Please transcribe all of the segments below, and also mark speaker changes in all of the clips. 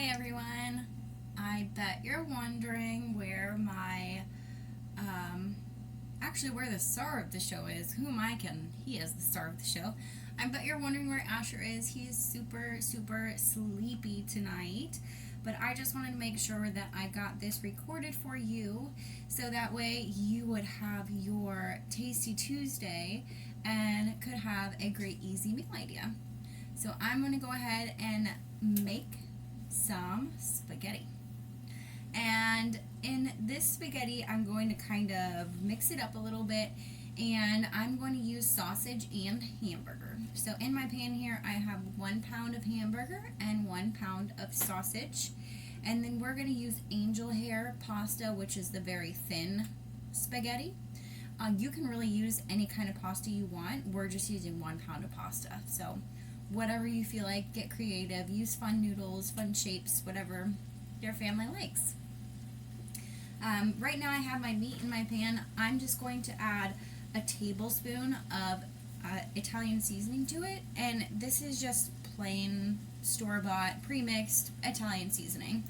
Speaker 1: Hi everyone. I bet you're wondering where my, where the star of the show is. Who am I kidding? He is the star of the show. I bet you're wondering where Asher is. He is super, super sleepy tonight. But I just wanted to make sure that I got this recorded for you so that way you would have your Tasty Tuesday and could have a great easy meal idea. So I'm going to go ahead and make some spaghetti. And in this spaghetti, I'm going to kind of mix it up a little bit, and I'm going to use sausage and hamburger. So in my pan here, I have 1 pound of hamburger and 1 pound of sausage. And then we're going to use angel hair pasta, which is the very thin spaghetti. You can really use any kind of pasta you want. We're just using 1 pound of pasta. So whatever you feel like, get creative, use fun noodles, fun shapes, whatever your family likes. Right now I have my meat in my pan. I'm just going to add a tablespoon of Italian seasoning to it, and this is just plain store-bought pre-mixed Italian seasoning.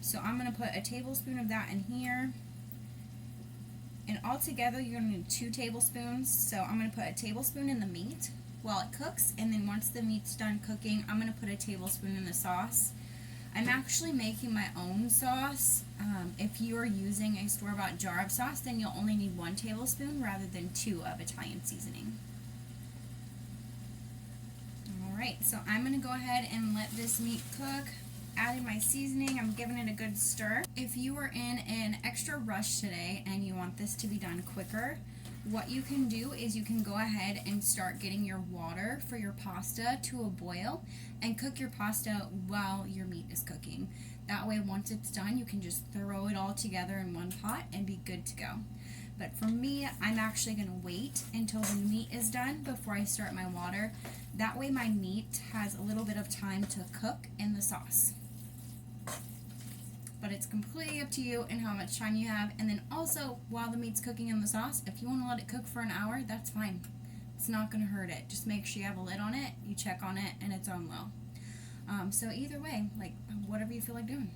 Speaker 1: So I'm going to put a tablespoon of that in here, and altogether you're going to need 2 tablespoons. So I'm going to put a tablespoon in the meat while it cooks, and then once the meat's done cooking, I'm going to put a tablespoon in the sauce. I'm actually making my own sauce. If you are using a store-bought jar of sauce, then you'll only need 1 tablespoon rather than 2 of Italian seasoning. Alright, so I'm going to go ahead and let this meat cook. Adding my seasoning, I'm giving it a good stir. If you are in an extra rush today and you want this to be done quicker, what you can do is you can go ahead and start getting your water for your pasta to a boil and cook your pasta while your meat is cooking. That way, once it's done, you can just throw it all together in one pot and be good to go. But for me, I'm actually going to wait until the meat is done before I start my water. That way my meat has a little bit of time to cook in the sauce. But it's completely up to you and how much time you have. And then also, while the meat's cooking in the sauce, if you want to let it cook for an hour, that's fine. It's not going to hurt it. Just make sure you have a lid on it, you check on it, and it's on low. So either way, like whatever you feel like doing.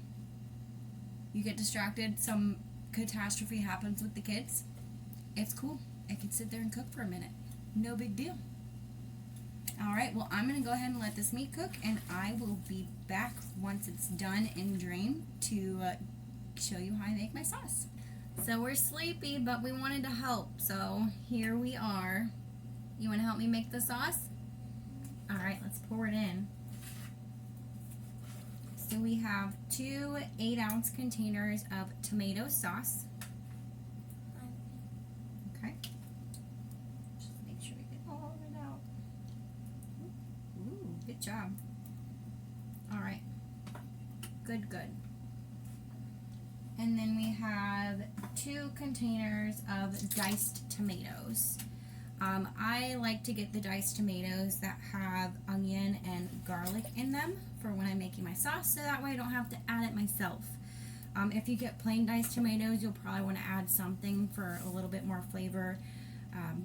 Speaker 1: You get distracted, some catastrophe happens with the kids. It's cool. It can sit there and cook for a minute. No big deal. Alright, well, I'm going to go ahead and let this meat cook, and I will be back once it's done and drained to show you how I make my sauce. So we're sleepy, but we wanted to help, so here we are. You want to help me make the sauce? Alright, let's pour it in. So we have 2 8-ounce containers of tomato sauce. Okay. Just make sure we get all of it out. Ooh, good job. Alright. Good, good. And then we have 2 containers of diced tomatoes. I like to get the diced tomatoes that have onion and garlic in them for when I'm making my sauce, so that way I don't have to add it myself. If you get plain diced tomatoes, you'll probably want to add something for a little bit more flavor.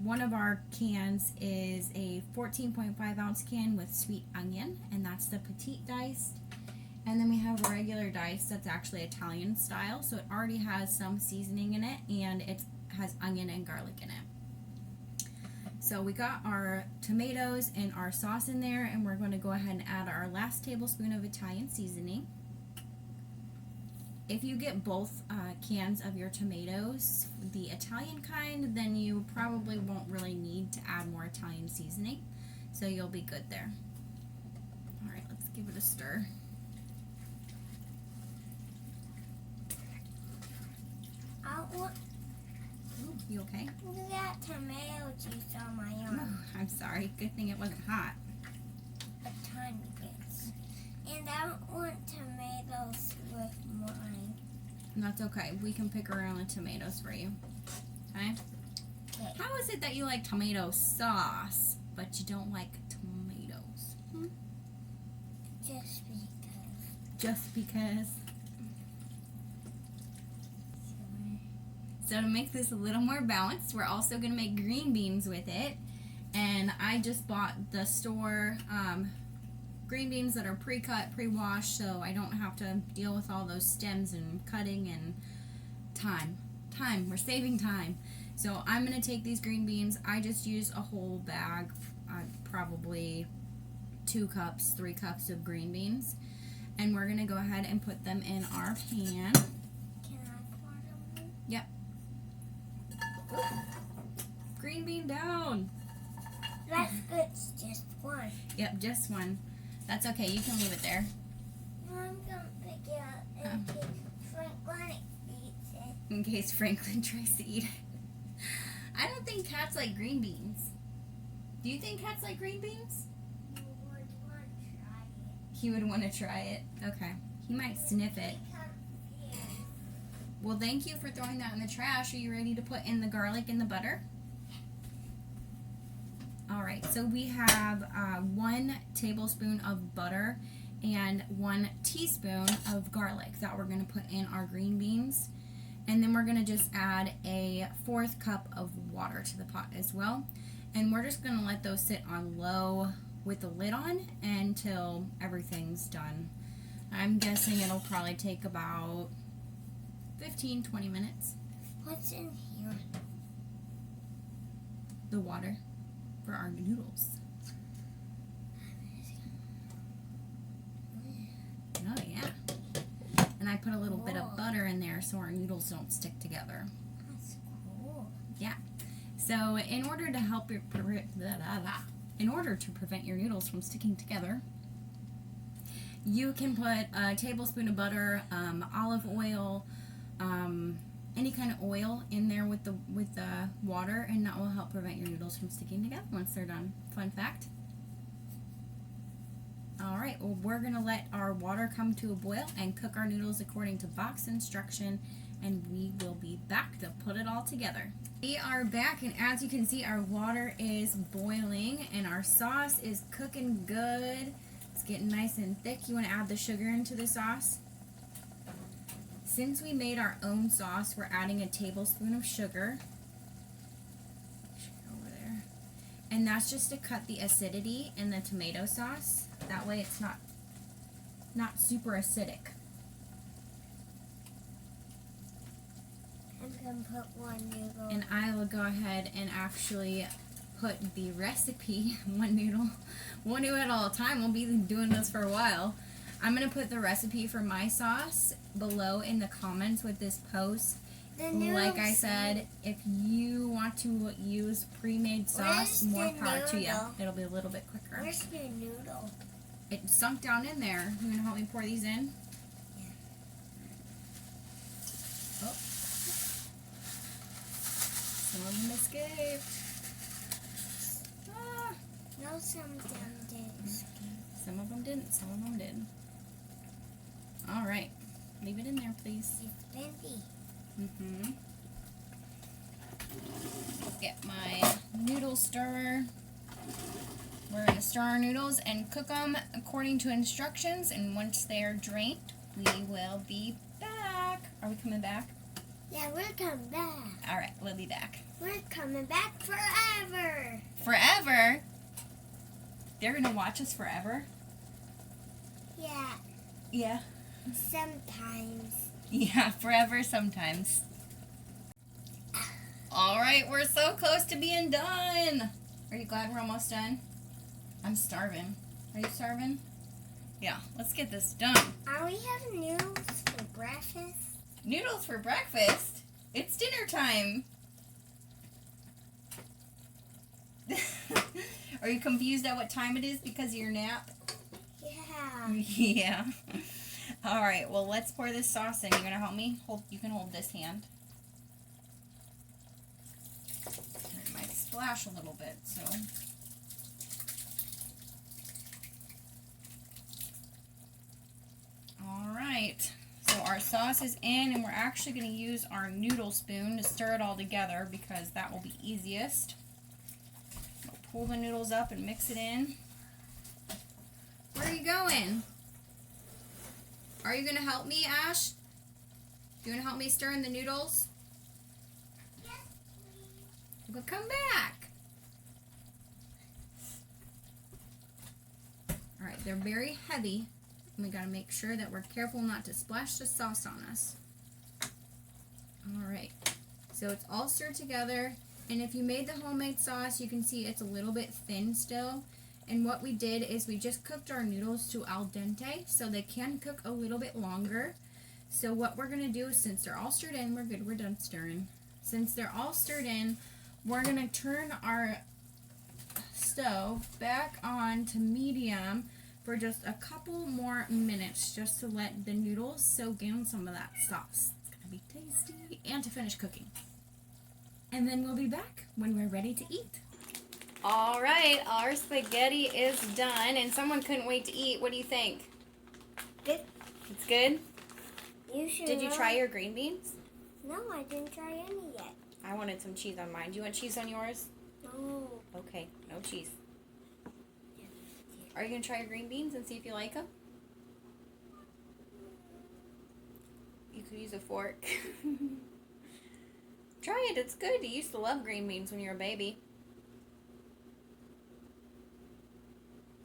Speaker 1: One of our cans is a 14.5 ounce can with sweet onion, and that's the petite diced. And then we have regular diced that's actually Italian style, so it already has some seasoning in it, and it has onion and garlic in it. So we got our tomatoes and our sauce in there, and we're going to go ahead and add our last tablespoon of Italian seasoning. If you get both cans of your tomatoes, the Italian kind, then you probably won't really need to add more Italian seasoning, so you'll be good there. Alright, let's give it a stir. Ooh, you okay?
Speaker 2: Look at that tomato juice on my arm.
Speaker 1: Oh, I'm sorry. Good thing it wasn't hot.
Speaker 2: A tiny bit. And I don't want tomatoes with mine.
Speaker 1: And that's okay. We can pick around the tomatoes for you. Okay?
Speaker 2: Okay.
Speaker 1: How is it that you like tomato sauce, but you don't like tomatoes?
Speaker 2: Just because.
Speaker 1: Just because. So to make this a little more balanced, we're also going to make green beans with it. And I just bought the store green beans that are pre-cut, pre-washed, so I don't have to deal with all those stems and cutting and time. We're saving time. So I'm going to take these green beans. I just use a whole bag, probably 2 cups, 3 cups of green beans. And we're going to go ahead and put them in our pan.
Speaker 2: Can I pour them in?
Speaker 1: Yep. Green bean down.
Speaker 2: That's good. It's just one.
Speaker 1: Yep, just one. That's okay. You can leave it there.
Speaker 2: No, I'm going to pick it up in case Franklin eats it.
Speaker 1: In case Franklin tries to eat it. I don't think cats like green beans. Do you think cats like green beans?
Speaker 2: You would want to try it.
Speaker 1: He would want to try it. Okay. He might sniff it. Well, thank you for throwing that in the trash. Are you ready to put in the garlic and the butter? All right. So we have 1 tablespoon of butter and 1 teaspoon of garlic that we're going to put in our green beans. And then we're going to just add a 1/4 cup of water to the pot as well. And we're just going to let those sit on low with the lid on until everything's done. I'm guessing it'll probably take about 15-20 minutes.
Speaker 2: What's in here?
Speaker 1: The water for our noodles. Oh yeah. And I put a little bit of butter in there so our noodles don't stick together.
Speaker 2: That's cool.
Speaker 1: Yeah. So in order to help your in order to prevent your noodles from sticking together, you can put a tablespoon of butter, olive oil, any kind of oil in there with the water, and that will help prevent your noodles from sticking together once they're done. Fun fact. All right, well, we're going to let our water come to a boil and cook our noodles according to box instruction, and we will be back to put it all together. We are back, and as you can see, our water is boiling, and our sauce is cooking good. It's getting nice and thick. You want to add the sugar into the sauce? Since we made our own sauce, we're adding a tablespoon of sugar. Over there. And that's just to cut the acidity in the tomato sauce. That way it's not super acidic.
Speaker 2: I'm going to put 1 noodle.
Speaker 1: And I will go ahead and actually put the recipe, one noodle at a time. We'll be doing this for a while. I'm going to put the recipe for my sauce below in the comments with this post. Like I said, if you want to use pre-made sauce, more power to you. It'll be a little bit quicker.
Speaker 2: Where's the noodle?
Speaker 1: It sunk down in there. You want to help me pour these in?
Speaker 2: Yeah.
Speaker 1: Oh. Some of them escaped. Ah.
Speaker 2: No, some of them didn't.
Speaker 1: Some of them didn't. Some of them did. All right. Leave it in there, please.
Speaker 2: It's bendy.
Speaker 1: Mm-hmm. Get my noodle stirrer. We're going to stir our noodles and cook them according to instructions, and once they're drained, we will be back. Are we coming back?
Speaker 2: Yeah, we're coming back.
Speaker 1: All right, we'll be back.
Speaker 2: We're coming back forever.
Speaker 1: Forever? They're going to watch us forever?
Speaker 2: Yeah,
Speaker 1: Yeah.
Speaker 2: sometimes.
Speaker 1: Yeah, forever sometimes. All right, we're so close to being done. Are you glad we're almost done? I'm starving. Are you starving? Yeah, let's get this done.
Speaker 2: Are we having noodles for breakfast?
Speaker 1: Noodles for breakfast? It's dinner time. Are you confused at what time it is because of your nap?
Speaker 2: Yeah.
Speaker 1: Yeah. All right, well, let's pour this sauce in. You gonna help me? You can hold this hand. It might splash a little bit, so. All right, so our sauce is in, and we're actually going to use our noodle spoon to stir it all together because that will be easiest. We'll pull the noodles up and mix it in. Where are you going? Are you going to help me, Ash? You going to help me stir in the noodles?
Speaker 2: Yes, please.
Speaker 1: Well, come back. All right, they're very heavy. And we gotta make sure that we're careful not to splash the sauce on us. All right, so it's all stirred together. And if you made the homemade sauce, you can see it's a little bit thin still. And what we did is we just cooked our noodles to al dente, so they can cook a little bit longer. So what we're gonna do is, since they're all stirred in, we're good, we're done stirring. Since they're all stirred in, we're gonna turn our stove back on to medium for just a couple more minutes, just to let the noodles soak in some of that sauce. It's gonna be tasty, and to finish cooking. And then we'll be back when we're ready to eat. All right, our spaghetti is done, and someone couldn't wait to eat. What do you think?
Speaker 2: Good.
Speaker 1: It's good?
Speaker 2: You should.
Speaker 1: Did you try your green beans?
Speaker 2: No, I didn't try any yet.
Speaker 1: I wanted some cheese on mine. Do you want cheese on yours?
Speaker 2: No.
Speaker 1: Okay, no cheese. Are you going to try your green beans and see if you like them? You could use a fork. Try it, it's good. You used to love green beans when you were a baby.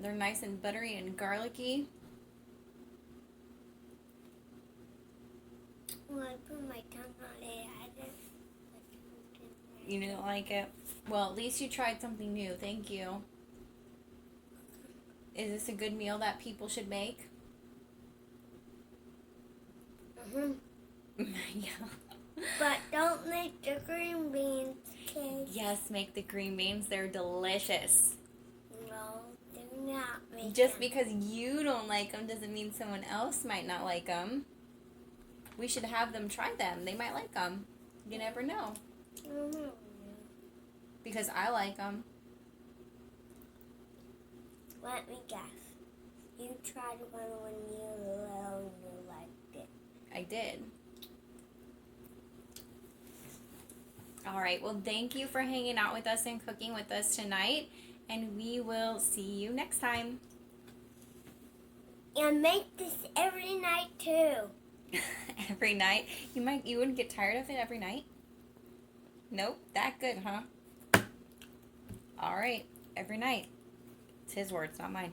Speaker 1: They're nice and buttery and garlicky.
Speaker 2: When I put my tongue on it, I didn't.
Speaker 1: You didn't like it? Well, at least you tried something new. Thank you. Is this a good meal that people should make? Yeah.
Speaker 2: But don't make the green beans, kids.
Speaker 1: Yes, make the green beans. They're delicious.
Speaker 2: No, do not make
Speaker 1: Just
Speaker 2: them.
Speaker 1: because you don't like them doesn't mean someone else might not like them. We should have them try them. They might like them. You never know. Because I like them.
Speaker 2: Let me guess. You tried one when you were little and you liked it.
Speaker 1: I did. All right. Well, thank you for hanging out with us and cooking with us tonight. And we will see you next time.
Speaker 2: And make this every night too.
Speaker 1: Every night? You wouldn't get tired of it every night? Nope. That good, huh? All right. Every night. It's his words, not mine.